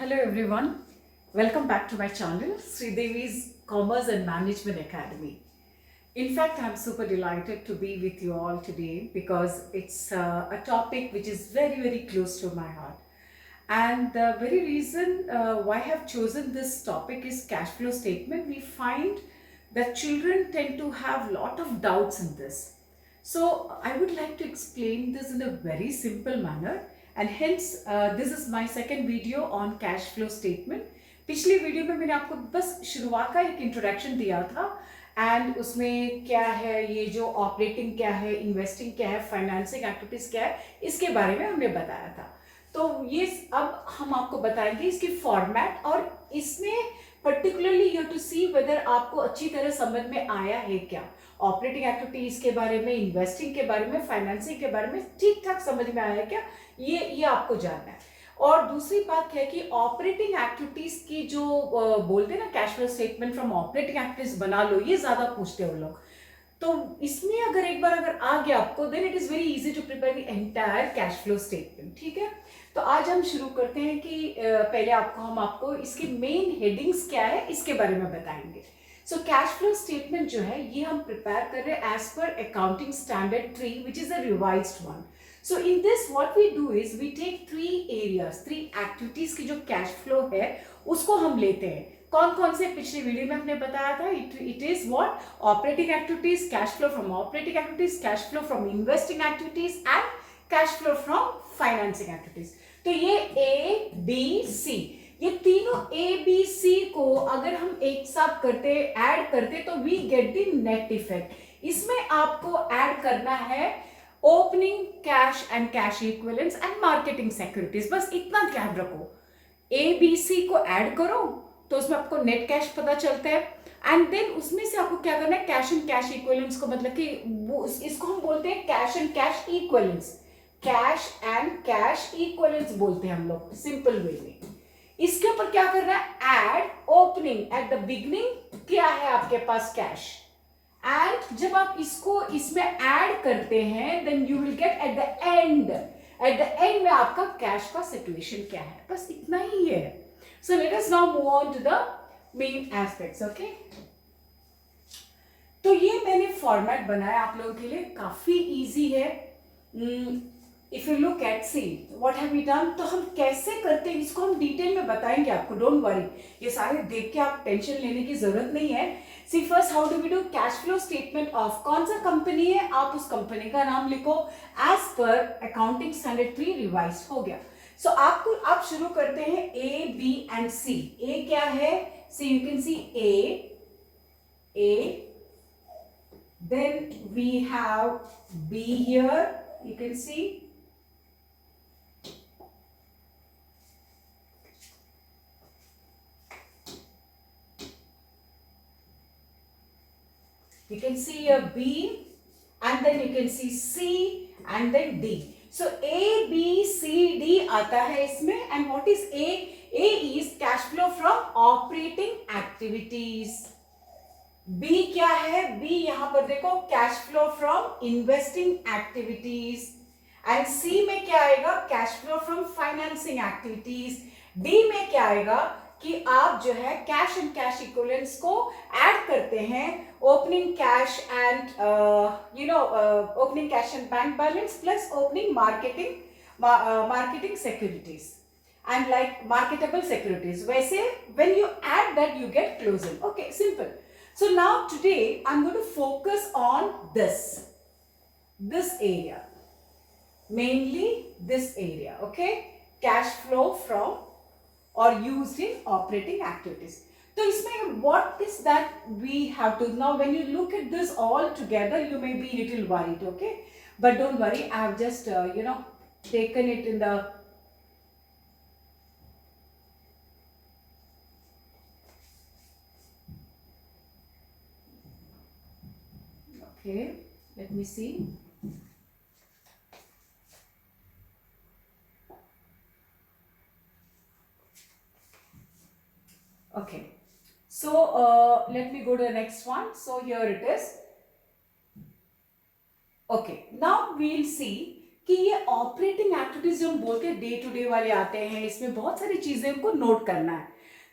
Hello everyone, welcome back to my channel Sri Devi's Commerce and Management Academy. In fact, I'm super delighted to be with you all today because it's a topic which is very close to my heart. And the very reason why I have chosen this topic is cash flow statement. We find that children tend to have lot of doubts in this. So I would like to explain this in a very simple manner, and hence this is my second video on cash flow statement. पिछली video में मैंने आपको बस शुरुआत का एक introduction दिया था एंड उसमें क्या है, ये जो ऑपरेटिंग क्या है, इन्वेस्टिंग क्या है, फाइनेंसिंग एक्टिविटीज क्या है, इसके बारे में हमने बताया था. तो ये अब हम आपको बताएंगे इसकी फॉर्मेट, और इसमें particularly you to see whether आपको अच्छी तरह समझ में आया है क्या, ऑपरेटिंग एक्टिविटीज के बारे में, इन्वेस्टिंग के बारे में, फाइनेंसिंग के बारे में ठीक ठाक समझ में आया क्या, ये आपको जानना है. और दूसरी बात है कि ऑपरेटिंग एक्टिविटीज की जो बोलते हैं ना, cash flow statement from operating activities बना लो, ये ज्यादा पूछते हैं वो लोग. तो इसमें अगर आ गया आपको, then it is very easy to prepare the entire cash flow statement. ठीक है, तो आज हम शुरू करते हैं कि पहले हम आपको इसके मेन हेडिंग्स क्या है इसके बारे में बताएंगे. सो कैश फ्लो स्टेटमेंट जो है ये हम प्रिपेयर कर रहे हैं एज पर accounting standard 3 which is a revised one. So in this what we do is we take three activities की जो cash flow है उसको हम लेते हैं. कौन कौन से पिछले वीडियो में हमने बताया था. It is what operating activities, cash flow from operating activities, cash flow from investing activities and cash flow from financing activities. तो ये A, B, C, ये तीनों A, B, C को अगर हम एक साथ करते, ऐड करते, तो we get the net effect. इसमें आपको ऐड करना है opening cash and cash equivalents and marketing securities. बस इतना ध्यान रखो. ए बी सी को ऐड करो तो उसमें आपको नेट कैश पता चलता है, एंड देन उसमें से आपको क्या करना है, कैश एंड कैश इक्विवेलेंट्स को, मतलब कि वो इसको हम बोलते हैं cash and cash equivalents. Cash and cash equivalents बोलते हैं हम लोग सिंपल वे में. इसके ऊपर क्या करना है, add opening at the beginning क्या है आपके पास कैश, एंड जब आप इसको इसमें ऐड करते हैं then you will get at the end. At the end में आपका कैश का सिचुएशन क्या है. बस इतना ही है. So let us now move on to the main aspects. Okay, तो ये मैंने फॉर्मेट बनाया आप लोगों के लिए, काफी इजी है. If you look at see what have we done, तो हम कैसे करते हैं इसको हम डिटेल में बताएंगे आपको. डोंट वरी, ये सारे देख के आप टेंशन लेने की जरूरत नहीं है. See first how do we do cash flow statement of कौन सा कंपनी है, आप उस कंपनी का नाम लिखो एज पर अकाउंटिंग स्टैंडर्ड 3 रिवाइज हो गया. सो आप शुरू करते हैं A B and C. A क्या है, see you can see A, then we have B here, you can see, you can see a B, and then you can see C and then D. So A, B, C, D आता है इसमें. And what is A? A is cash flow from operating activities. B क्या है, B यहाँ पर देखो cash flow from investing activities. And C में क्या आएगा, cash flow from financing activities. D में क्या आएगा कि आप जो है कैश एंड कैश इक्विवेलेंट्स को ऐड करते हैं, opening cash and opening cash and bank balance plus opening marketing securities and like marketable securities. वैसे when you add that you get closing. Okay, simple. So now today I am going to focus on this area, mainly this area. Okay, cash flow from or used in operating activities. So isme what is that we have to, now when you look at this all together you may be little worried. Okay, but don't worry, I have just taken it in the okay, let me see. Okay, so let me go to the next one. So here it is. Okay, now we'll see कि ये operating activities जो हम बोलते हैं day to day वाले आते हैं, इसमें बहुत सारी चीजें हमको नोट करना है।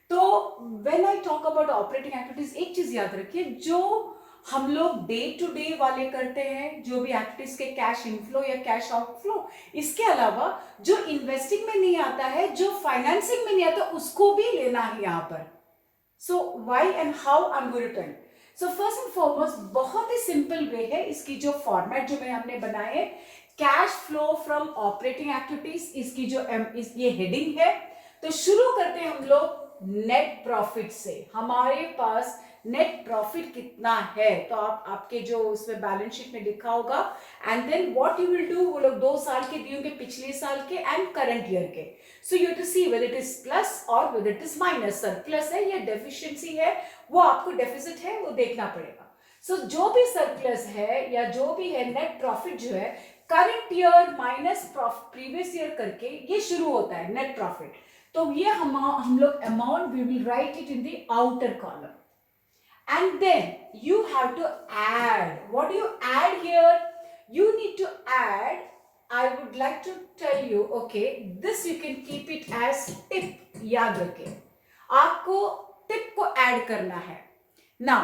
तो when I talk about operating activities, एक चीज याद रखिए, जो हम लोग डे टू डे वाले करते हैं, जो भी एक्टिविटीज के कैश इनफ्लो या कैश आउटफ्लो, इसके अलावा जो इन्वेस्टिंग में नहीं आता है, जो फाइनेंसिंग में नहीं आता, उसको भी लेना है यहाँ पर। So why and how I am going to tell. So first and foremost बहुत ही सिंपल वे है, इसकी जो फॉर्मेट जो मैं हमने बनाए है, cash flow from operating activities, इसकी जो ये हेडिंग है। तो शुरू करते हैं हम लोग नेट प्रॉफिट से। हमारे पास नेट प्रॉफिट कितना है, तो आप आपके जो उसमें बैलेंस शीट में लिखा होगा, and then what you will do, वो लोग 2 साल के दिए होंगे, पिछले साल के एंड करंट ईयर के। So you have to see whether it is plus और whether it is minus. Surplus है या डेफिशिएंसी है, वो आपको डेफिसिट है वो देखना पड़ेगा। सो जो भी सरप्लस है या जो भी है नेट प्रॉफिट जो है, current year minus previous year करके ये शुरू होता है नेट प्रॉफिट। तो ये हम लोग amount we will write it in the outer column, and then you have to add. What do you add here? You need to add, I would like to tell you, okay, this you can keep it as tip. याद रखें, आपको tip को add करना है। Now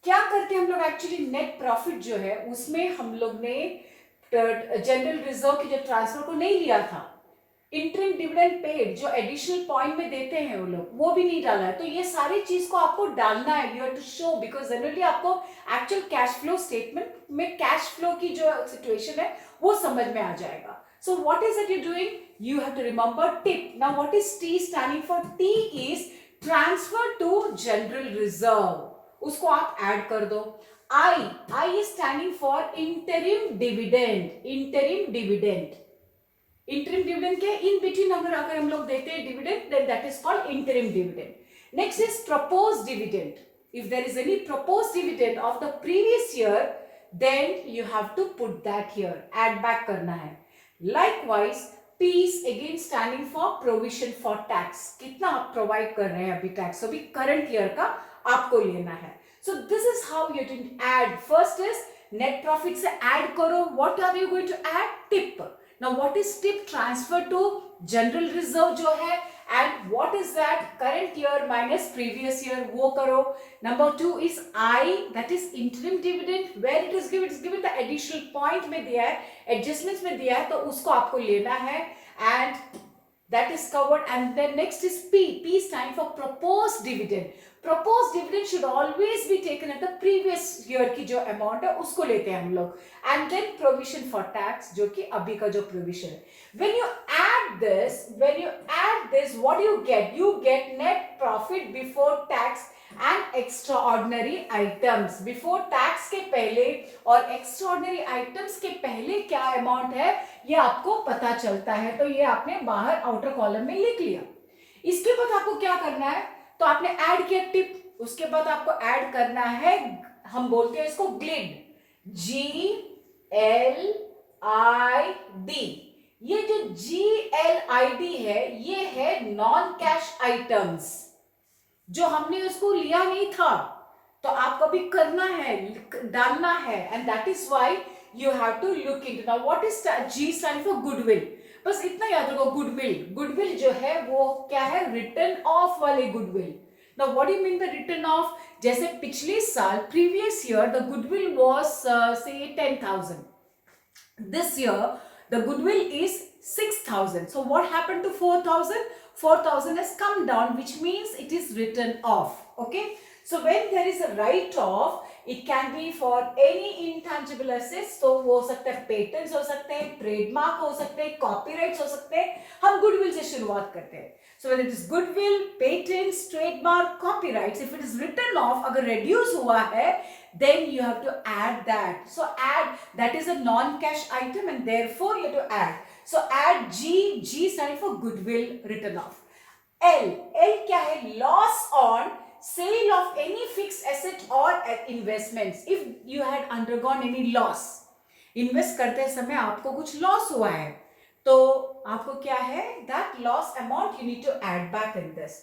क्या करते हैं हम लोग, एक्चुअली नेट प्रॉफिट जो है उसमें हम लोग ने जनरल रिजर्व की जो ट्रांसफर को नहीं लिया था, इंटरिम डिविडेंड पेड जो एडिशनल पॉइंट में देते हैं वो लोग, वो भी नहीं डाला है। तो ये सारी चीज को आपको डालना है, you have to show, because generally आपको एक्चुअल कैश फ्लो स्टेटमेंट में कैश फ्लो की जो सिचुएशन है वो समझ में आ जाएगा। So what is it you doing, you have to remember tip. Now what is T standing for, T is transfer to general reserve, उसको आप ऐड कर दो। I is standing for interim dividend, interim dividend, interim dividend के in between अगर हम लोग देते हैं dividend, then that is called interim dividend. Next is proposed dividend, if there is any proposed dividend of the previous year, then you have to put that here, add back करना है। Likewise P is again standing for provision for tax, कितना आप provide कर रहे हैं अभी tax, अभी current year का आपको लेना है। So this is how you can add. First is net profit से ऐड करो, what are you going to add, tip. Now what is tip, transfer to general reserve जो है, and what is that, current year minus previous year, वो करो। Number 2 is I, that is interim dividend, where it is given, it's given the additional point में दिया है, adjustments में दिया है, तो उसको आपको लेना है, and that is covered। And then next is P, P standing for proposed dividend। proposed dividend should always be taken at the previous year की जो amount है उसको लेते हैं हम लोग। and then provision for tax जो कि अभी का जो provision है। when you add this what do you get, you get net profit before tax and extraordinary items। before tax के पहले और extraordinary items के पहले क्या amount है ये आपको पता चलता है, तो ये आपने बाहर outer column में लिख लिया। इसके बाद आपको क्या करना है, तो आपने ऐड किया टिप, उसके बाद आपको ऐड करना है, हम बोलते हैं इसको ग्लिड, GLID। ये जो GLID है ये है नॉन कैश आइटम्स, जो हमने उसको लिया नहीं था, तो आपको भी करना है, डालना है, and that is why you have to look into. Now what is G stand for goodwill, बस इतना याद रखो, गुडविल जो है वो क्या है, रिटर्न ऑफ वाले goodwill. Now what do you mean by return of, जैसे पिछले साल previous year the goodwill was से 10,000, this year the goodwill is 6,000, so what happened to 4,000 has come down, which means it is written off। okay, so when there is a write off, it can be for any intangible assets, तो वो हो सकता है patents हो सकते हैं, trademark हो सकते हैं, कॉपीराइट्स हो सकते हैं। हम गुडविल से शुरुआत करते हैं। so when it is goodwill, patents, trademark, copyrights, if it is written off, अगर reduce हुआ है, then you have to add that। so add, that is a non cash item and therefore you have to add, so add G standing for goodwill written off। L क्या है, loss on sale of any fixed asset or investments, if you had undergone any loss, invest करते समय आपको कुछ loss हुआ है, तो आपको क्या है, that loss amount you need to add back in this।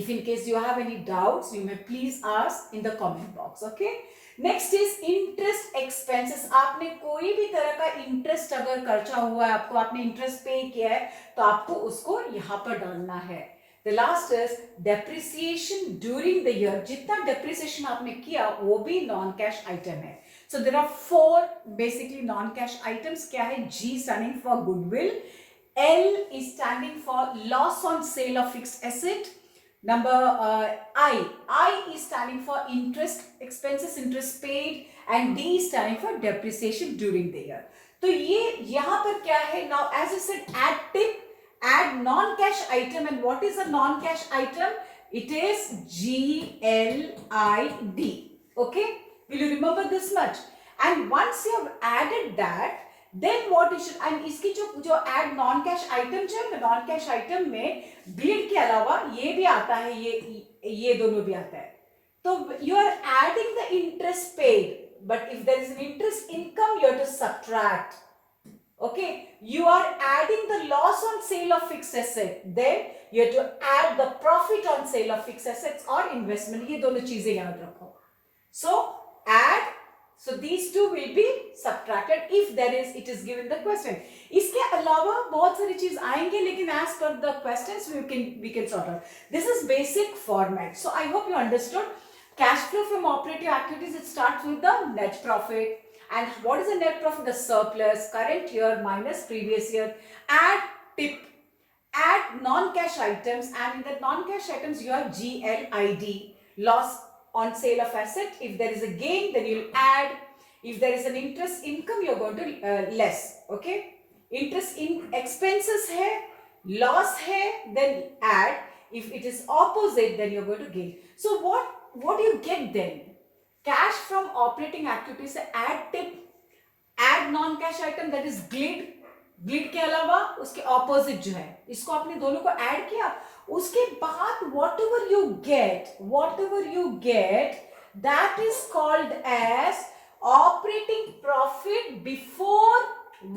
if in case you have any doubts you may please ask in the comment box। okay, next is interest expenses. आपने कोई भी तरह का इंटरेस्ट अगर खर्चा हुआ है, आपको आपने इंटरेस्ट पे किया है, तो आपको उसको यहां पर डालना है। The last is depreciation during the year. जितना डेप्रिसिएशन आपने किया वो भी नॉन कैश आइटम है। So there are 4 basically non cash items. क्या है? G standing for goodwill, L is standing for loss on sale of fixed asset. Number I is standing for interest expenses, interest paid, and D is standing for depreciation during the year. तो ये यहाँ पर क्या है? Now as I said, add tip, add non-cash item, and what is a non-cash item? It is GLID. Okay, will you remember this much? And once you have added that, then what is and इसकी जो add non cash item है, non cash item में ग्लिड के अलावा ये भी आता है, ये दोनों भी आता है। तो you are adding the interest paid, but if there is an interest income you have to subtract. Okay, you are adding the loss on sale of fixed asset, then you have to add the profit on sale of fixed assets और investment. ये दोनों चीजें याद रखो। So add, so these two will be subtracted if there is, it is given the question. इसके अलावा बहुत सारी चीज आएंगे, लेकिन as per the questions we can sort out. This is basic format. So I hope you understood. Cash flow from operating activities, it starts with the net profit. And what is the net profit? The surplus, current year minus previous year. Add tip, add non-cash items, and in the non-cash items you have GLID, loss on sale of asset. If there is a gain, then you'll add. If there is an interest income, you're going to less. Okay, interest in expenses hai, loss hai, then add. If it is opposite, then you're going to gain. So what do you get then? Cash from operating activities, add tip, add non-cash item, that is GLID. ग्लिड के अलावा उसके opposite जो है, इसको आपने दोनों को add किया। उसके बाद whatever you get that is called as operating profit before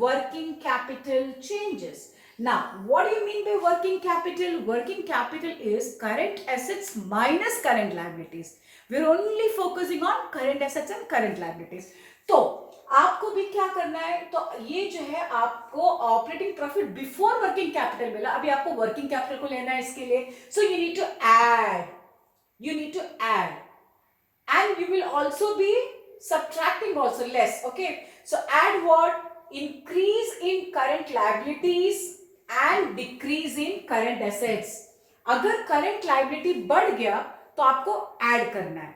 working capital changes. Now what do you mean by working capital? Working capital is current assets minus current liabilities. We're only focusing on current assets and current liabilities. तो आपको भी क्या करना है? तो ये जो है आपको operating profit before working capital मिला, अभी आपको वर्किंग कैपिटल को लेना है इसके लिए। So you need to add and you will also be subtracting also less. Okay, so add what? Increase in current liabilities and decrease in current assets. अगर current liability बढ़ गया तो आपको ऐड करना है।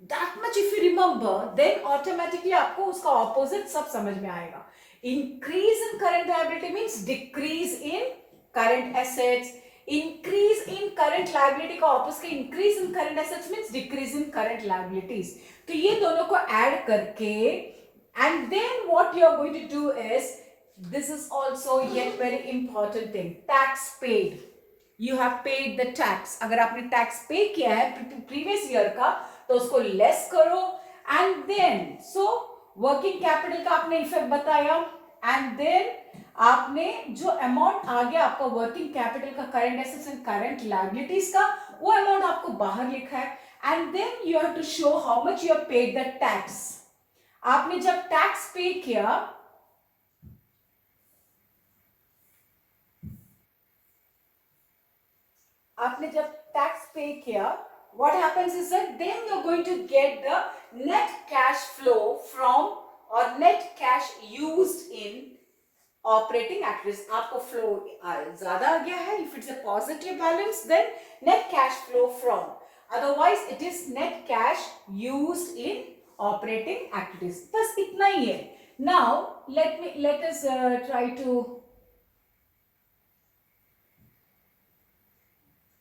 That much if you remember, then automatically आपको उसका opposite सब समझ में आएगा। Increase in current liability means decrease in current assets. Increase in current liability का opposite increase in current assets means decrease in current liabilities. तो ये दोनों को add करके, and then what you are going to do is, this is also yet very important thing, tax paid. You have paid the tax. अगर आपने tax pay किया है previous year का, तो उसको लेस करो, and then so working capital का आपने इफेक्ट बताया, एंड देन आपने जो अमाउंट आ गया आपका वर्किंग कैपिटल का, current assets and current liabilities का, वो अमाउंट आपको बाहर लिखा है, and then you have to show how much you have paid the tax. आपने जब टैक्स पे किया, what happens is that then you're going to get the net cash flow from or net cash used in operating activities. आपको flow ज़्यादा आ गया है, if it's a positive balance then net cash flow from, otherwise it is net cash used in operating activities. बस इतना ही है। Now let us try to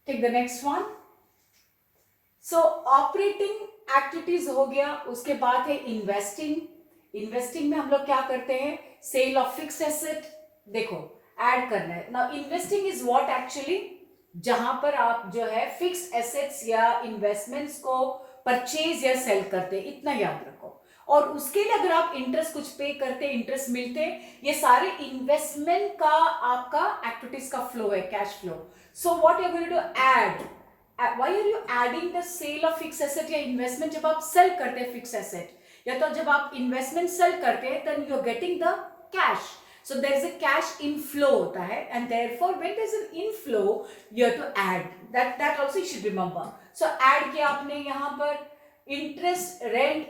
take the next one. So operating activities हो गया, उसके बाद है investing में हम लोग क्या करते हैं? सेल ऑफ फिक्स्ड एसेट, देखो ऐड करना है। Now investing is what actually, जहां पर आप जो है फिक्स्ड एसेट्स या इन्वेस्टमेंट्स को परचेज या सेल करते हैं, इतना याद रखो। और उसके लिए अगर आप इंटरेस्ट कुछ पे करते हैं, इंटरेस्ट मिलते हैं, ये सारे इन्वेस्टमेंट का आपका एक्टिविटीज का फ्लो है, cash flow. So what you are going to add, why are you adding the sale of fixed asset या investment? जब आप sell करते हैं fixed asset, या तो जब आप इन्वेस्टमेंट सेल करते हैं then you are getting the cash. So there is a cash inflow होता है, and therefore when there is an inflow you have to add that also you should remember. So add किया आपने यहाँ पर interest, rent,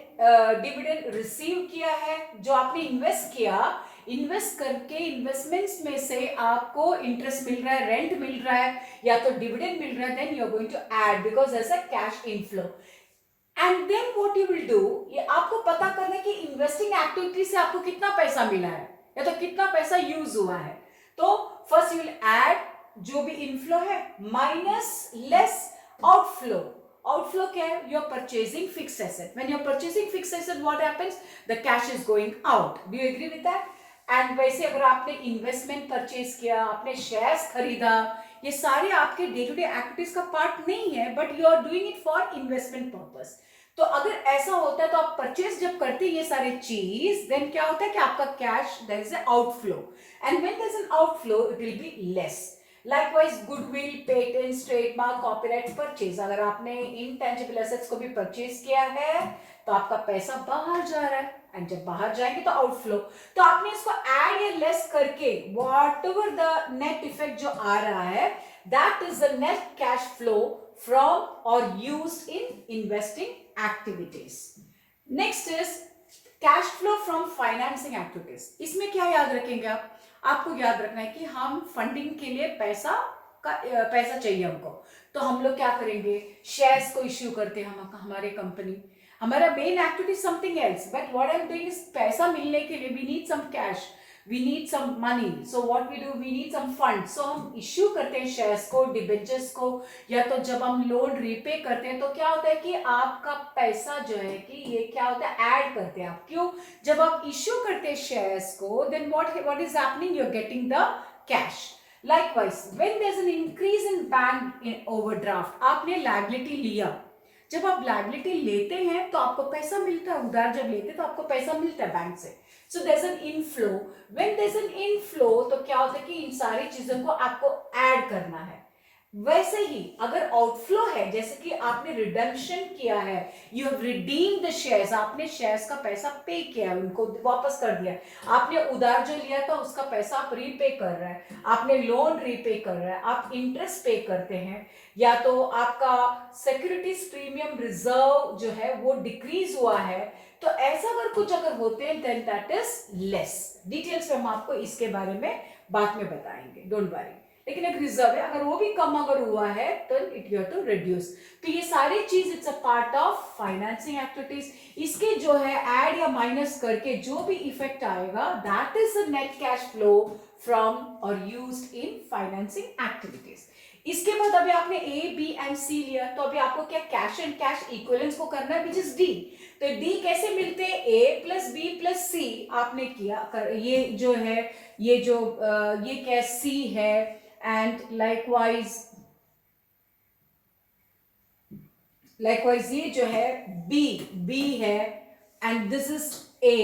dividend receive किया है, जो आपने इन्वेस्ट किया, इन्वेस्ट करके इन्वेस्टमेंट्स में से आपको इंटरेस्ट मिल रहा है, रेंट मिल रहा है या तो डिविडेंड मिल रहा है, then you are going to add because there is a cash inflow. And then what you will do, ये आपको पता करना है कि इन्वेस्टिंग एक्टिविटी से आपको कितना पैसा मिला है या तो कितना पैसा यूज हुआ है. तो फर्स्ट यू विल ऐड जो भी इनफ्लो है माइनस लेस आउटफ्लो. Outflow क्या है? You are purchasing fixed asset. When you are purchasing fixed asset, what happens? The cash is going out. Do you agree with that? And वैसे अगर आपने investment purchase किया, आपने shares खरीदा, ये सारे आपके डे टू डे एक्टिविटीज का पार्ट नहीं है, but you are doing it for investment purpose. तो अगर ऐसा होता है तो आप परचेज जब करते हैं ये सारे चीज, देन क्या होता है कि आपका cash there is a outflow, and when there is an outflow it will be less. Likewise, goodwill, patents, trademark, copyright purchase. अगर आपने intangible assets को भी purchase किया है तो आपका पैसा बाहर जा रहा है, एंड जब बाहर जाएंगे तो आउटफ्लो. तो आपने इसको ऐड या लेस करके whatever the net effect जो आ रहा है, that is the net cash flow from or used in investing activities. Next is cash flow from financing activities. इसमें क्या याद रखेंगे आप? आपको याद रखना है कि हम फंडिंग के लिए पैसा चाहिए हमको, तो हम लोग क्या करेंगे, शेयर्स को इश्यू करते हैं हम हमारे कंपनी. हमारा main activity something else, but what I am doing is पैसा मिलने के लिए we need some cash, we need some money. So what we do, we need some fund. So हम इश्यू करते हैं शेयर्स को, डिबेंचर्स को, या तो जब हम लोन रीपे करते हैं तो क्या होता है कि आपका पैसा जो है कि ये क्या होता है, ऐड करते हैं आप. क्यों? जब आप इश्यू करते हैं शेयर्स को, then what is happening, you are getting the cash. Likewise, when there is an increase in bank in overdraft, आपने लायबिलिटी लिया, जब आप लायबिलिटी लेते हैं तो आपको पैसा मिलता है, उधार जब लेते हैं तो आपको पैसा मिलता है बैंक से. So there is an inflow. When there is an inflow तो क्या होता है कि इन सारी चीजों को आपको ऐड करना है. वैसे ही अगर आउटफ्लो है, जैसे कि आपने रिडेम्पशन किया है, you have redeemed the shares, आपने शेयर्स का पैसा पे किया, उनको वापस कर दिया. आपने उधार जो लिया था उसका पैसा आप रीपे कर रहे हैं, आपने लोन रीपे कर रहे हैं, आप इंटरेस्ट पे करते हैं, या तो आपका सिक्योरिटीज प्रीमियम रिजर्व जो है वो डिक्रीज हुआ है. तो ऐसा अगर कुछ अगर होते हैं then that is less. Details में हम आपको इसके बारे में बाद में बताएंगे, डोंट वरी. लेकिन एक रिजर्व है, अगर वो भी कम अगर हुआ है तो it you have to reduce. तो ये सारी चीज it's a part of financing activities. इसके जो है ऐड या माइनस करके जो भी इफेक्ट आएगा that is the net cash flow from और यूज्ड इन फाइनेंसिंग एक्टिविटीज. इसके बाद अभी आपने ए बी एंड सी लिया, तो अभी आपको क्या कैश एंड कैश इक्विवेलेंस को करना है, विच इज डी. तो डी कैसे मिलते हैं, ए प्लस बी प्लस सी आपने किया. ये जो है ये क्या सी है, and likewise ये जो है B है, and this is A.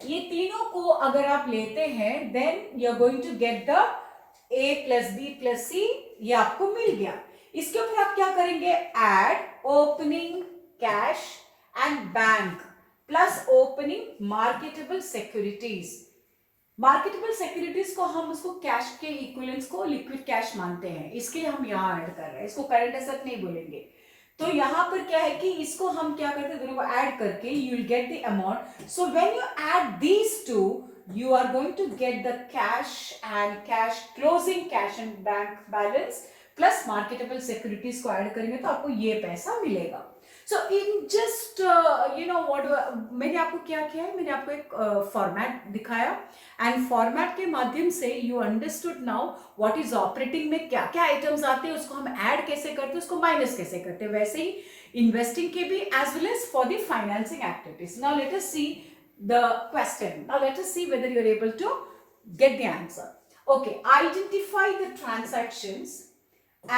ये तीनों को अगर आप लेते हैं then you are going to get the A plus B plus C. ये आपको मिल गया. इसके ऊपर आप क्या करेंगे, add opening cash and bank plus opening marketable securities. Marketable securities को हम उसको कैश के इक्विवेलेंस को लिक्विड कैश मानते हैं, इसके लिए हम यहाँ ऐड कर रहे हैं, इसको करंट एसेट नहीं बोलेंगे. तो यहाँ पर क्या है कि इसको हम क्या करते हैं, दोनों को ऐड करके you will get the amount. So when you add these two you are going to get the cash and cash closing cash and bank balance plus marketable securities को ऐड करेंगे तो आपको ये पैसा मिलेगा. So in just मैंने आपको क्या किया है, मैंने आपको एक फॉर्मेट दिखाया, एंड फॉर्मेट के माध्यम से you understood now what is operating में क्या क्या आइटम्स आते हैं, उसको हम ऐड कैसे करते हैं, उसको माइनस कैसे करते हैं. वैसे ही इन्वेस्टिंग के भी as well as for the financing activities. Now let us see the question. Now let us see whether you are able to get the answer. Okay, identify the transactions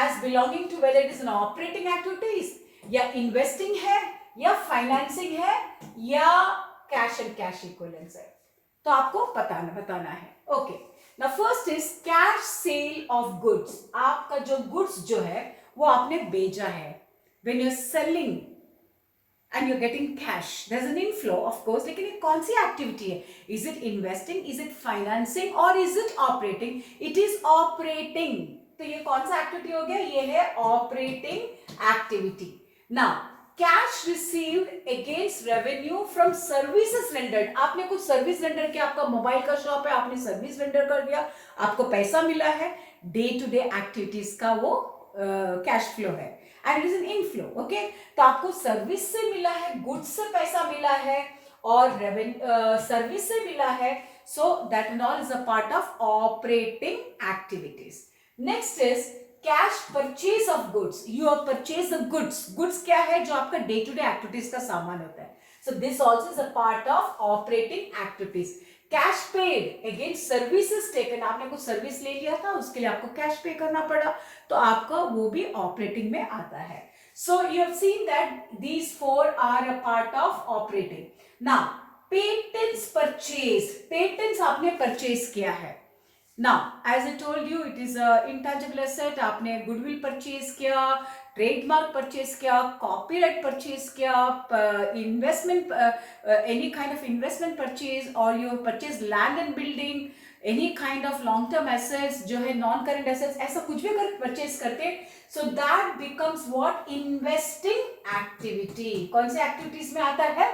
as belonging to whether it is an operating activities या investing है या financing है या cash and cash equivalents है. तो आपको बताना है. Okay, now first is cash sale of goods. आपका जो goods जो है वो आपने बेचा है. When you are selling and you're getting cash. There's an inflow of course, लेकिन ये कौन सी एक्टिविटी है? Is it investing, is it financing or is it operating? It is operating. तो ये कौन सा एक्टिविटी हो गया? ये है operating activity. Now cash received against revenue from services rendered. आपने कुछ सर्विस रेंडर किया, आपका मोबाइल का शॉप है, आपने सर्विस रेंडर कर दिया, आपको पैसा मिला है, डे टू डे एक्टिविटीज का वो कैश फ्लो है and it is an inflow. Okay, तो आपको सर्विस से मिला है, गुड्स से पैसा मिला है और सर्विस से मिला है. So that and all is a part of operating activities. Next is cash purchase of goods. You have purchase the goods. Goods क्या है? जो आपका डे टू डे एक्टिविटीज का सामान होता है. So this also is a part of operating activities. Cash paid against services taken. आपने कुछ सर्विस ले लिया था, उसके लिए आपको कैश पे करना पड़ा, तो आपका वो भी ऑपरेटिंग में आता है. So you have seen that these four are a part of operating. Now patents purchase. Patents आपने परचेज किया है. Now, as I told you, it is a intangible asset. आपने goodwill purchase किया, trademark purchase किया, copyright purchase किया, investment, any kind of investment purchase, or you purchase land and building, any kind of long term assets जो है non current assets, ऐसा कुछ भी अगर purchase करते, so that becomes what? Investing activity. कौन से activities में आता है?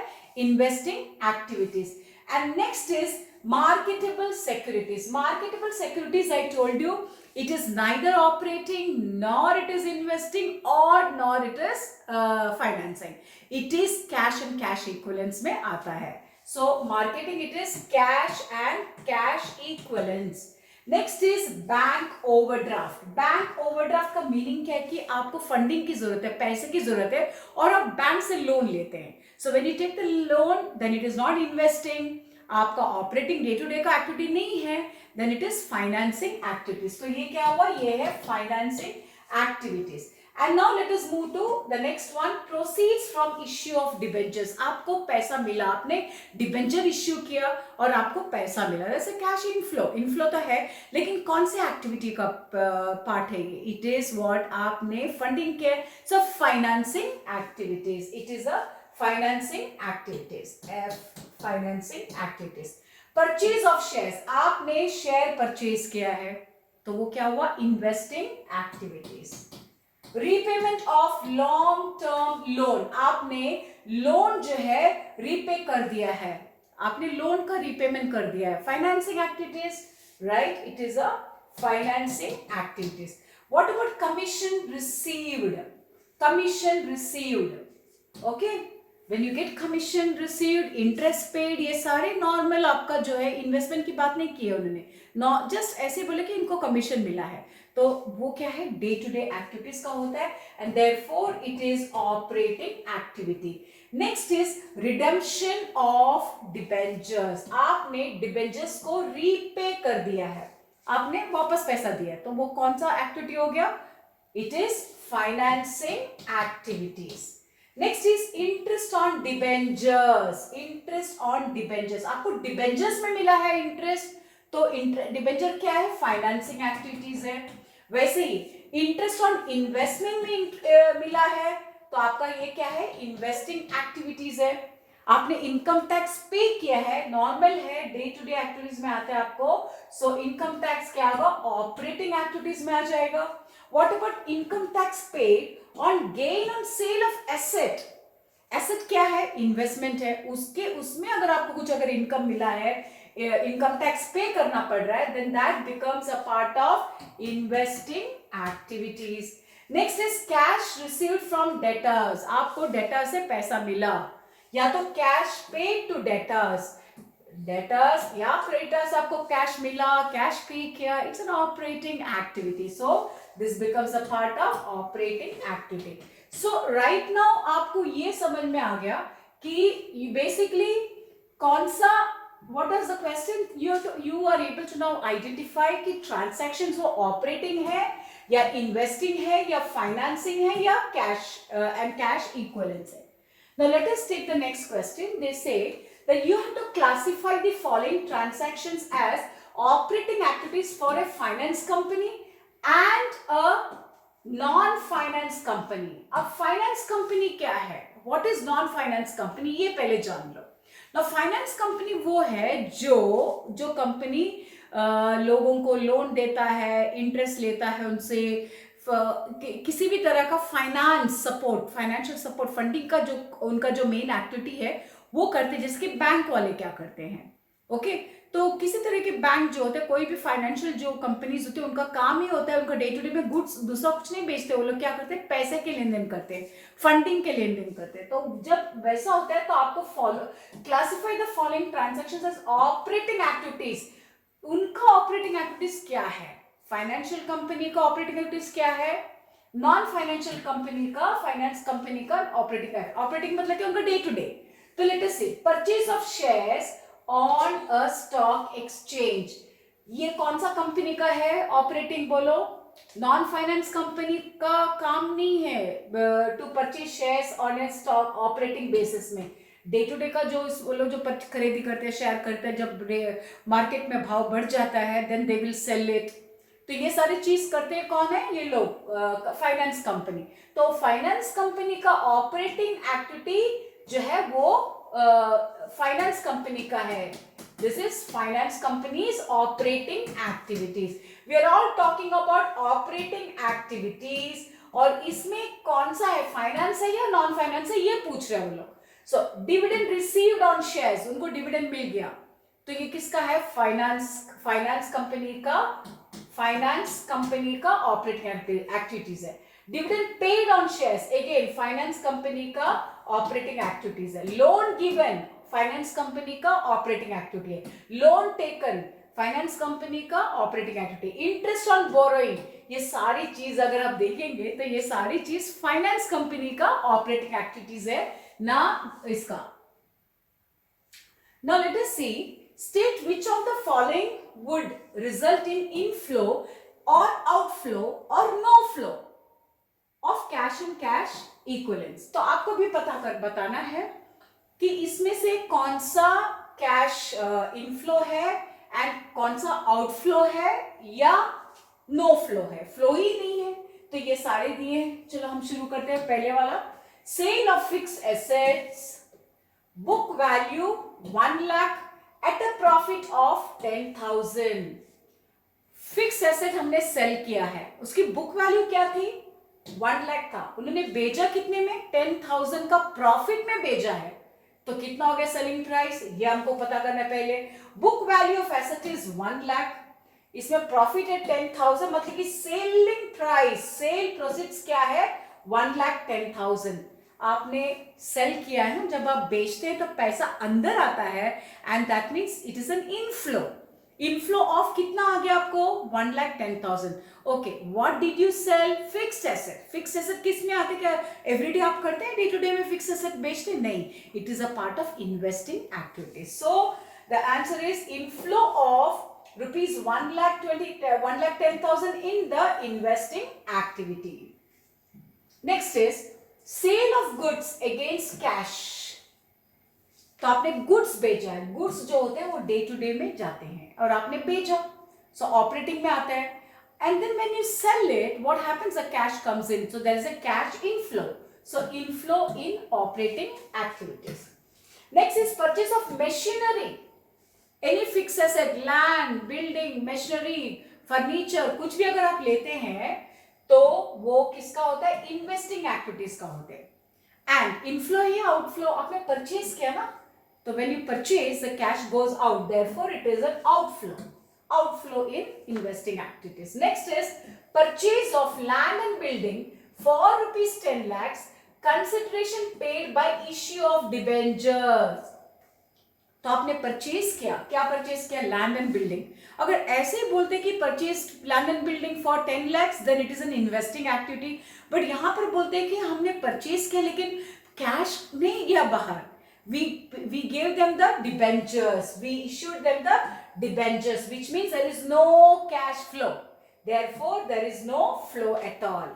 Investing activities. And next is marketable securities. Marketable securities, I told you, it is neither operating nor it is investing or nor it is financing. It is cash and cash equivalents में आता है. So marketing, it is cash and cash equivalents. Next is bank overdraft. Bank overdraft का meaning क्या है? कि आपको funding की जरूरत है, पैसे की जरूरत है और आप बैंक से लोन लेते हैं. So when you take the loan, then it is not investing, आपका ऑपरेटिंग डे टू डे का एक्टिविटी नहीं है, then it is financing activities. तो ये क्या हुआ? ये है financing activities. And now let us move to the next one, proceeds from issue of debentures. आपको पैसा मिला, आपने डिबेंचर इश्यू किया और आपको पैसा मिला. जैसे कैश इनफ्लो. इनफ्लो तो है, लेकिन कौन से एक्टिविटी का पार्ट है ये? It is what? आपने फंडिंग किया. So financing activities. It is a financing activities. Financing activities. Purchase of shares. आपने शेयर परचेज किया है, तो वो क्या हुआ? Investing activities. Repayment of long term loan. आपने लोन जो है रीपे कर दिया है, आपने लोन का रीपेमेंट कर दिया है. Financing activities, right? It is a financing activities. What about commission received? Commission received. Okay, when you get commission received, interest paid, ये सारे नॉर्मल आपका जो है, इन्वेस्टमेंट की बात नहीं की है उन्होंने, जस्ट ऐसे बोले कि इनको कमीशन मिला है, तो वो क्या है? डे टू डे एक्टिविटीज का होता है and therefore it is operating activity. Next is redemption of debentures. आपने डिबेंचर्स को रीपे कर दिया है, आपने वापस पैसा दिया है, तो वो कौन सा एक्टिविटी हो गया? It is financing activities. Next is interest on debentures. Interest on debentures, आपको डिबेंचर्स में मिला है इंटरेस्ट, तो डिबेंचर क्या है? फाइनेंसिंग एक्टिविटीज है. वैसे ही इंटरेस्ट ऑन इन्वेस्टमेंट में मिला है, तो आपका ये क्या है? इन्वेस्टिंग एक्टिविटीज है. आपने इनकम टैक्स पे किया है, नॉर्मल है, डे टू डे एक्टिविटीज में आता है आपको, सो इनकम टैक्स क्या होगा? ऑपरेटिंग एक्टिविटीज में आ जाएगा. What about income tax paid on gain on sale of asset? Asset क्या है? इन्वेस्टमेंट है, उसमें अगर आपको कुछ अगर इनकम मिला है, इनकम टैक्स पे करना पड़ रहा है, then that becomes a part of investing activities. Next is cash received from debtors. आपको डेटर से पैसा मिला, या तो cash paid to debtors, debtors या क्रेडिटर्स, आपको कैश मिला, कैश पे किया, it's an operating activity. So this becomes a part of operating activity. So right now आपको ये समझ में आ गया कि बेसिकली कौन सा, what is the question? You are able to now identify कि transactions वो operating है या investing है या financing है या cash and cash equivalents है. Now let us take the next question. They say that you have to classify the following transactions as operating activities for a finance company and a non-finance company. अब finance company क्या है? What is non finance company, ये पहले जान लो। ना finance company वो है जो कंपनी लोगों को लोन देता है, इंटरेस्ट लेता है उनसे, किसी भी तरह का finance support, financial support, funding का जो उनका जो मेन एक्टिविटी है वो करते हैं, जैसे कि बैंक वाले क्या करते हैं। ओके, तो किसी तरह के बैंक जो होते हैं, कोई भी फाइनेंशियल जो कंपनीज होती है, उनका काम ही होता है, उनका डे टू डे में गुड्स, दूसरा कुछ नहीं बेचते, वो लोग क्या करते हैं, पैसे के लेन देन करते हैं, फंडिंग के लेन देन करते हैं। तो जब वैसा होता है तो आपको follow classify the following transactions as operating activities. उनका ऑपरेटिंग एक्टिविटीज क्या है, फाइनेंशियल कंपनी का ऑपरेटिंग एक्टिविटीज क्या है, नॉन फाइनेंशियल कंपनी का, फाइनेंस कंपनी का ऑपरेटिंग मतलब कि उनका डे टू डे। तो let us see, purchase of shares on a stock exchange, ये कौन सा कंपनी का है ऑपरेटिंग, बोलो। नॉन फाइनेंस कंपनी का काम नहीं है to purchase shares on a stock operating basis में, डे टू डे का जो वो लोग जो खरीदी करते हैं, शेयर करते हैं, जब मार्केट में भाव बढ़ जाता है then they will sell it. तो ये सारी चीज करते हैं कौन है, ये लोग, फाइनेंस कंपनी। तो फाइनेंस कंपनी का ऑपरेटिंग एक्टिविटी जो है वो फाइनेंस कंपनी का है। This is finance companies operating activities. We are all talking about operating activities, और इसमें कौन सा है, फाइनेंस है या नॉन फाइनेंस है, ये पूछ रहे हैं वो लोग। So dividend received on shares, उनको डिविडेंड मिल गया, तो ये किसका है, फाइनेंस कंपनी का ऑपरेटिंग एक्टिविटीज है। Dividend paid on shares, again finance company का ऑपरेटिंग एक्टिविटीज है। लोन गिवन, फाइनेंस कंपनी का ऑपरेटिंग एक्टिविटी है। लोन टेकन, फाइनेंस कंपनी का operating activity. Interest on borrowing, ये सारी चीज अगर आप देखेंगे तो ये सारी चीज फाइनेंस कंपनी का ऑपरेटिंग एक्टिविटीज है ना इसका। Now let us see, state which of the following would result in inflow or outflow or no flow of cash and cash equivalents। तो आपको भी बताना है कि इसमें से कौन सा कैश इनफ्लो है एंड कौन सा आउटफ्लो है या नो फ्लो है, फ्लो ही नहीं है। तो ये सारे दिए हैं, चलो हम शुरू करते हैं। पहले वाला, sale of fixed assets, book value 1 lakh at a profit of 10,000। Fix asset हमने सेल किया है, उसकी बुक वैल्यू क्या थी, 1 लाख था, उन्होंने बेचा कितने में, 10,000 का प्रॉफिट में बेचा है, तो कितना हो गया सेलिंग प्राइस, ये हमको पता करना है पहले। Book value of asset is 1 lakh, इसमें प्रॉफिट है 10,000, मतलब कि सेलिंग प्राइस, सेल प्रोसीड्स क्या है, 1,10,000। आपने सेल किया है ना, जब आप बेचते हैं तो पैसा अंदर आता है and that means it is an inflow. Inflow of कितना आ गया आपको, 1,10,000। Okay, what did you sell, fixed asset. Fixed asset किस में आते, क्या एवरीडे आप करते हैं, डे टू डे में फिक्स्ड एसेट बेचते नहीं, it is a part of investing activities. So the answer is inflow of rupees 1,10,000 in the investing activity. Next is sale of goods against cash। तो आपने goods बेचा है, goods जो होते हैं वो डे टू डे में जाते हैं और आपने बेचा, सो ऑपरेटिंग में आता है। And then when you sell it, what happens, the cash comes in, so there is a cash inflow, so inflow in operating activities. Next is purchase of machinery, any fix asset, land, building, machinery, furniture, कुछ भी अगर आप लेते हैं तो वो किसका होता है, इन्वेस्टिंग एक्टिविटीज का होता है। एंड इनफ्लो या आउटफ्लो, आपने परचेज किया ना, तो when you purchase the cash goes out, therefore it is an outflow in investing activities. Next is purchase of land and building for rupees 10 lakhs, consideration paid by issue of debentures. तो आपने purchase किया, क्या purchase किया, land and building. अगर ऐसे बोलते कि purchase land and building for 10 lakhs, then it is an investing activity. But यहां पर बोलते हैं कि हमने परचेज किया लेकिन कैश नहीं गया बाहर, we gave them the debentures, we issued them the debentures, which means there is no cash flow, therefore there is no flow at all.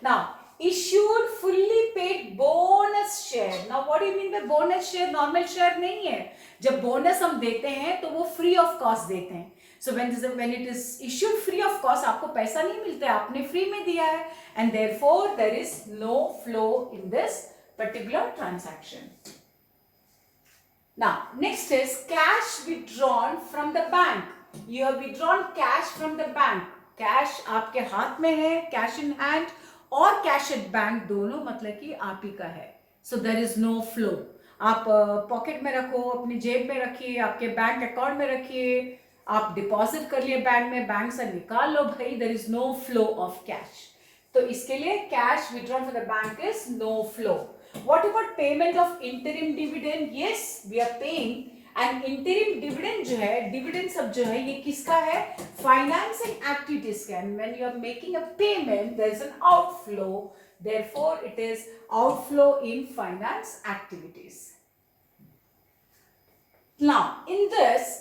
Now issued fully paid bonus share. Now what do you mean by bonus share? normal share नहीं है, जब bonus हम देते हैं तो वो free of cost देते हैं। So when it is issued free of cost, आपको पैसा नहीं मिलता है, आपने फ्री में दिया है, and therefore there is no flow in this particular transaction. Now, next is cash withdrawn from the bank. You have withdrawn cash from the bank. Cash आपके हाथ में है, cash in hand, और cash at bank दोनों मतलब कि आप ही का है. So there is no flow. आप पॉकेट में रखो, अपनी जेब में रखिए, आपके बैंक अकाउंट में रखिए, आप डिपॉजिट कर लिए बैंक में, बैंक से निकाल लो भाई, there is no flow of cash. तो इसके लिए cash withdrawn from the bank is no flow. What about payment of interim dividend? Yes, we are paying. And interim dividend जो है, डिविडेंड सब जो है, ये किसका है? फाइनेंसिंग एक्टिविटीज का. And when you are making a payment there is an outflow. Therefore, it is outflow in finance activities. Now, in this,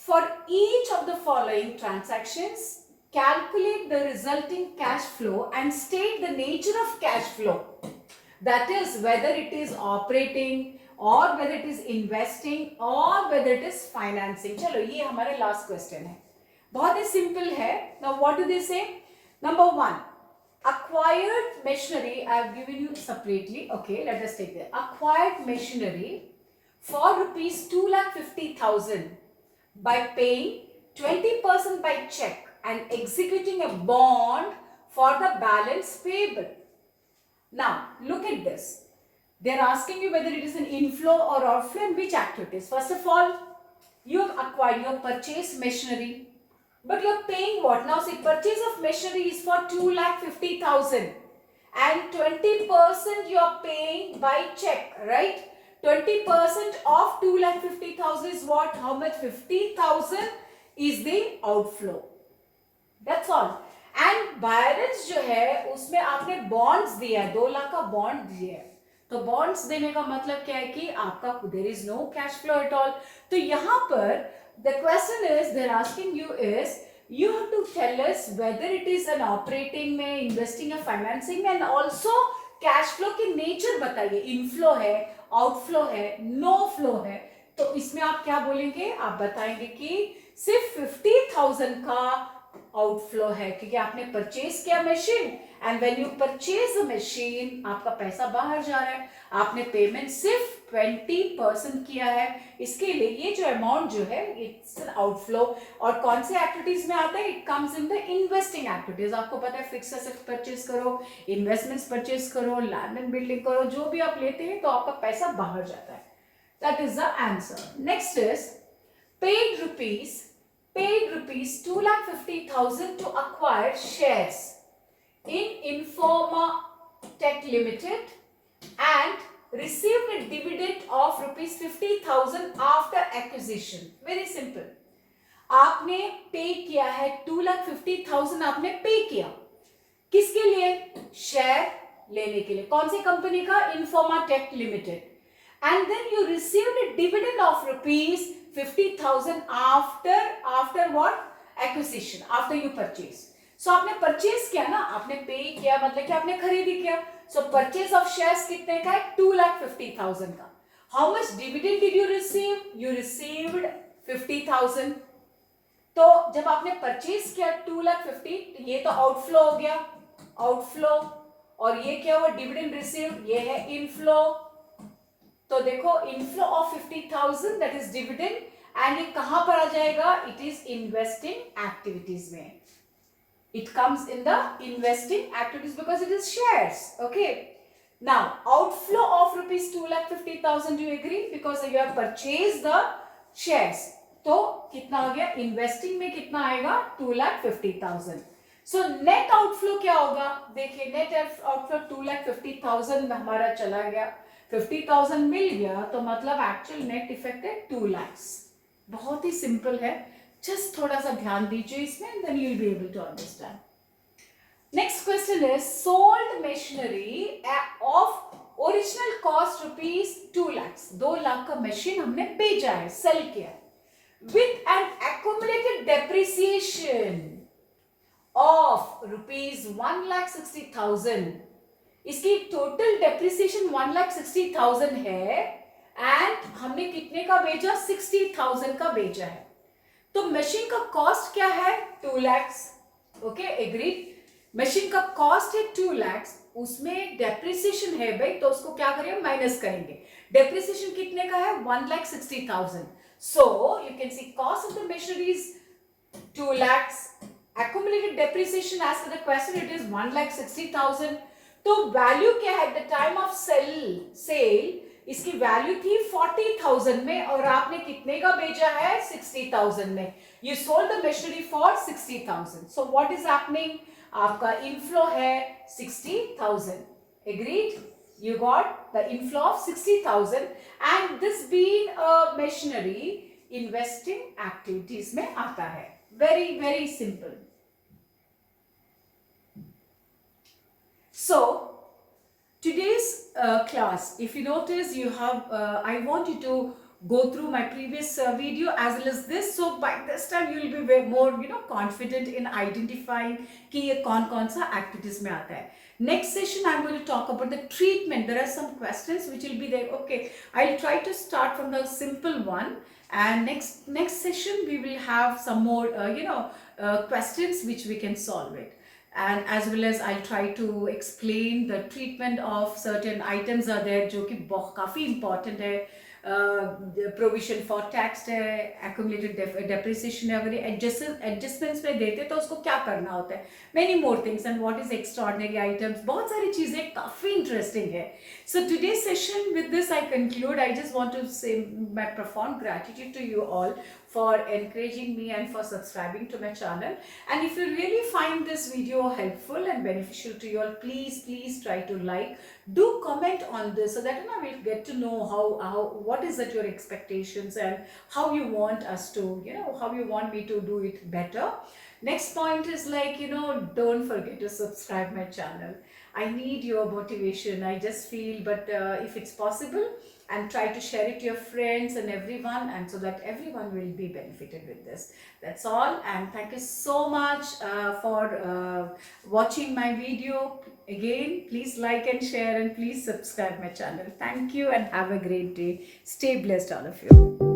for each of the following transactions, calculate the resulting cash flow and state the nature of cash flow. That is, whether it is operating or whether it is investing or whether it is financing. चलो, ये हमारा last question है. बहुत ही simple है. Now, what do they say? Number one. Acquired machinery, I have given you separately. Okay, let us take that. Acquired machinery for rupees 2,50,000 by paying 20% by check and executing a bond for the balance payable. Now, look at this. They are asking you whether it is an inflow or outflow and which activities. First of all, you have acquired, you have purchased machinery. But you are paying what? Now see, purchase of machinery is for 2,50,000 and 20% you are paying by check, right? 20% of 2,50,000 is what? How much? 50,000 is the outflow. That's all. And balance जो है उसमें आपने bonds दिया है, 2 लाख का bond दिया है. तो bonds देने का मतलब क्या है कि आपका there is no cash flow at all. तो यहाँ पर the question is they're asking you is you have to tell us whether it is an operating में, investing या financing में, and also cash flow की nature बताइए. inflow है, outflow है, no flow है. तो इसमें आप क्या बोलेंगे? आप बताएंगे कि सिर्फ 50,000 का आउटफ्लो है क्योंकि आपने परचेज किया machine, and when you purchase a machine आपका पैसा बाहर जा रहा है, आपने पेमेंट सिर्फ 20% किया है. इसके लिए ये जो अमाउंट जो है इट्स एन आउटफ्लो. और कौन से एक्टिविटीज में आता है? It comes in the investing activities. आपको पता है फिक्स एसेट परचेज करो, इन्वेस्टमेंट्स परचेज करो, लैंड एंड बिल्डिंग करो, जो भी आप लेते हैं तो आपका पैसा बाहर जाता है. That is the answer. Next is paid rupees 2,50,000 to acquire shares in Informa Tech Limited and received a dividend of rupees 50,000 after acquisition. Very simple. आपने पे किया है 2,50,000 आपने पे किया. किसके लिए? शेयर लेने के लिए. कौन सी कंपनी का? Informa Tech Limited. And then you received a dividend of rupees 50,000 after what? Acquisition, after you purchase. So आपने परचेज किया ना, आपने पे किया मतलब कि आपने खरीदी किया. So purchase of shares कितने का है? 2,50,000 का. How much dividend did you receive? You received 50,000. तो जब आपने परचेज किया 2,50,000, ये तो आउटफ्लो हो गया, आउटफ्लो. और ये क्या हुआ? डिविडेंड रिसीव्ड, ये है इनफ्लो. तो देखो inflow of 50,000 that is dividend, and ये कहां पर आ जाएगा? इट इज इन्वेस्टिंग एक्टिविटीज में. It comes in the investing activities because it is shares. Okay, now outflow of rupees 2,50,000, do you agree? Because you have purchase the shares. तो कितना हो गया? इन्वेस्टिंग में कितना आएगा? 2,50,000. सो नेट आउटफ्लो क्या होगा? देखिए नेट आउटफ्लो 2,50,000 में हमारा चला गया, 50,000 मिल गया, तो मतलब एक्चुअल नेट इफेक्ट है 2 लाख. बहुत ही सिंपल है, जस्ट थोड़ा सा ध्यान दीजिए इसमें, then you will be able to understand. Next question is sold machinery of original cost rupees 2 lakh. 2 lakh का मशीन हमने बेचा है, सेल किया है, with an accumulated depreciation of rupees 1,60,000. इसकी टोटल डेप्रिसिएशन 1,60,000 है, एंड हमने कितने का बेचा? 60,000 का बेचा है. तो मशीन का कॉस्ट क्या है? 2 लाख. Okay, agree. मशीन का कॉस्ट है 2 लाख, उसमें डेप्रिसिएशन है भाई, तो उसको क्या करेंगे, माइनस करेंगे. डेप्रिसिएशन कितने का है, 1,60,000. So you can C cost of the machineries 2 lakhs. Accumulated depreciation as per the question, it is 1,60,000. तो वैल्यू क्या है, at the time of sale इसकी वैल्यू थी 40,000 में, और आपने कितने का बेचा है, 60,000 में. You sold the machinery for 60,000. So what is happening, आपका इनफ्लो है 60,000. Agreed, you got the inflow of 60,000, and this being a machinery investing activities में आता है. Very very simple. So today's class, if you notice, you have I want you to go through my previous video as well as this, so by this time you will be way more confident in identifying कि ये कौन सा activities में आता है. Next session I'm going to talk about the treatment. There are some questions which will be there. Okay, I'll try to start from the simple one, and next session we will have some more questions which we can solve it. And as well as I'll try to explain the treatment of certain items are there जो कि बहुत काफ़ी important है. Provision for tax है, accumulated depreciation है. अगर adjustments में देते तो उसको क्या करना होता है, many more things, and what is extraordinary items, बहुत सारी चीज़ें काफ़ी इंटरेस्टिंग है. So today session with this I conclude. I just want to say my profound gratitude to you all for encouraging me and for subscribing to my channel. And if you really find this video helpful and beneficial to you all, please try to like, do comment on this, so that we'll get to know how what is it your expectations and how you want us to, how you want me to do it better. Next point is like, don't forget to subscribe my channel. I need your motivation, I just feel, but if it's possible, and try to share it to your friends and everyone, and so that everyone will be benefited with this. That's all, and thank you so much for watching my video. Again, please like and share, and please subscribe my channel. Thank you and have a great day. Stay blessed, all of you.